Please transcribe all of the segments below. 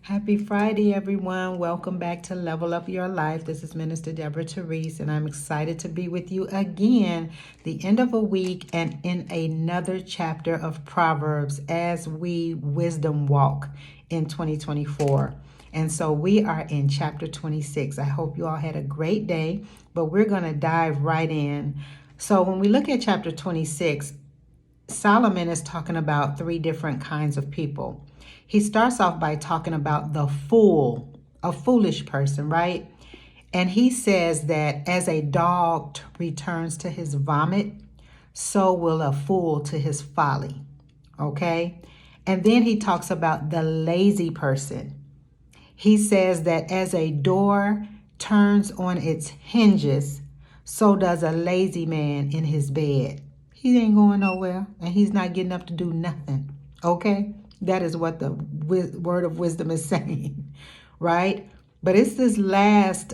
Happy Friday, everyone. Welcome back to Level Up Your Life. This is Minister Deborah Therese, and I'm excited to be with you again, the end of a week and in another chapter of Proverbs as we wisdom walk in 2024. And so we are in chapter 26. I hope you all had a great day, but we're going to dive right in. So when we look at chapter 26, Solomon is talking about three different kinds of people. He starts off by talking about the fool, a foolish person, right? And he says that as a dog returns to his vomit, so will a fool to his folly, okay? And then he talks about the lazy person. He says that as a door turns on its hinges, so does a lazy man in his bed. He ain't going nowhere, and he's not getting up to do nothing, okay? That is what the word of wisdom is saying, right? But it's this last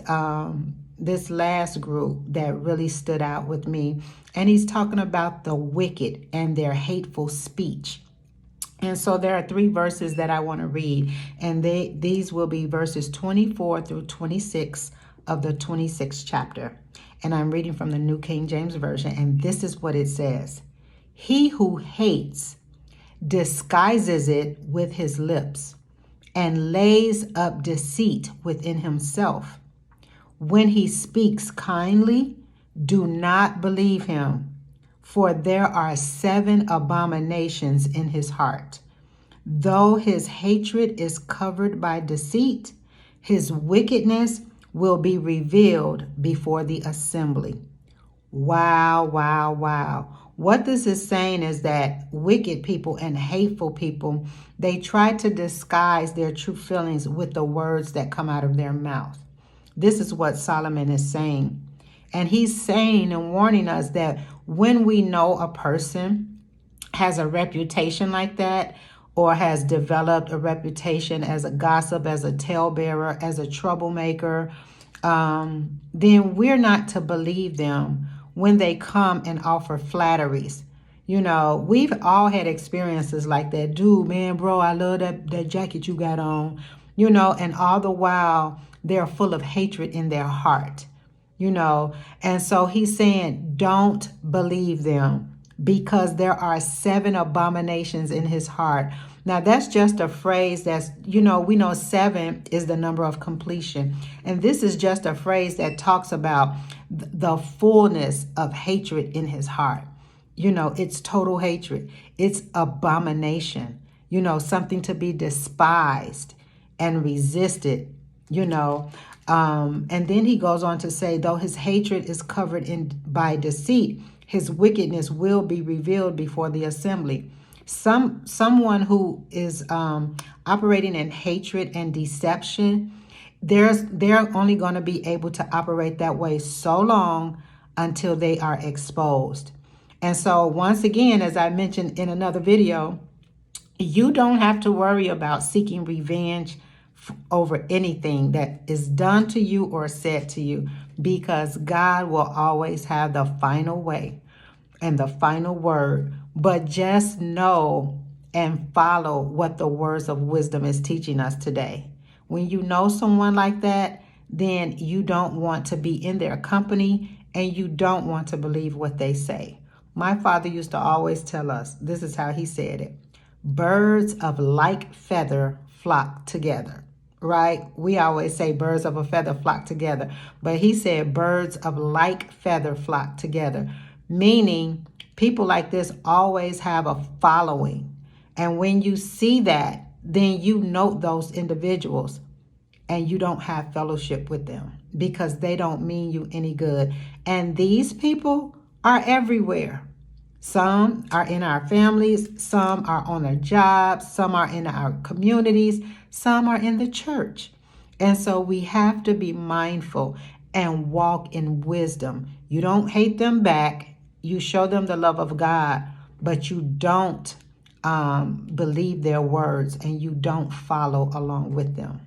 group that really stood out with me. And he's talking about the wicked and their hateful speech. And so there are three verses that I want to read. And these will be verses 24 through 26 of the 26th chapter. And I'm reading from the New King James Version. And this is what it says. He who hates disguises it with his lips and lays up deceit within himself. When he speaks kindly, do not believe him, for there are 7 abominations in his heart. Though his hatred is covered by deceit, his wickedness will be revealed before the assembly. Wow, wow, wow. What this is saying is that wicked people and hateful people, they try to disguise their true feelings with the words that come out of their mouth. This is what Solomon is saying. And he's saying and warning us that when we know a person has a reputation like that, or has developed a reputation as a gossip, as a talebearer, as a troublemaker, then we're not to believe them when they come and offer flatteries. You know, we've all had experiences like that. Dude, man, bro, I love that jacket you got on. You know, and all the while, they're full of hatred in their heart. You know, and so he's saying, don't believe them, because there are 7 abominations in his heart. Now, that's just a phrase that's, we know 7 is the number of completion. And this is just a phrase that talks about the fullness of hatred in his heart. It's total hatred. It's abomination, something to be despised and resisted, and then he goes on to say, though his hatred is covered by deceit, his wickedness will be revealed before the assembly. Someone who is operating in hatred and deception, they're only going to be able to operate that way so long until they are exposed. And so once again, as I mentioned in another video, you don't have to worry about seeking revenge over anything that is done to you or said to you, because God will always have the final way and the final word. But just know and follow what the words of wisdom is teaching us today. When you know someone like that, then you don't want to be in their company, and you don't want to believe what they say. My father used to always tell us, this is how he said it: birds of like feather flock together. Right? We always say birds of a feather flock together. But he said birds of like feather flock together, meaning people like this always have a following. And when you see that, then you note those individuals and you don't have fellowship with them, because they don't mean you any good. And these people are everywhere. Some are in our families, some are on our jobs, some are in our communities, some are in the church. And so we have to be mindful and walk in wisdom. You don't hate them back. You show them the love of God, but you don't believe their words, and you don't follow along with them.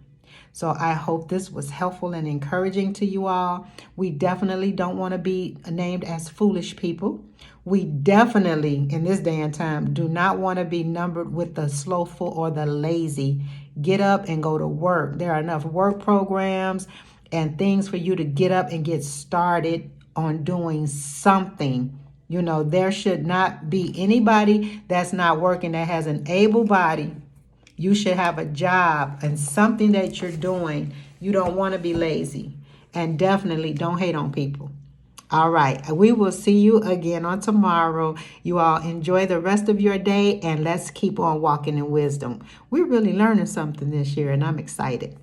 So I hope this was helpful and encouraging to you all. We definitely don't want to be named as foolish people. We definitely, in this day and time, do not want to be numbered with the slothful or the lazy get up and go to work. There are enough work programs and things for you to get up and get started on doing something. You know, there should not be anybody that's not working that has an able body. You should have a job and something that you're doing. You don't want to be lazy. And definitely don't hate on people. All right. We will see you again on tomorrow. You all enjoy the rest of your day, and let's keep on walking in wisdom. We're really learning something this year, and I'm excited.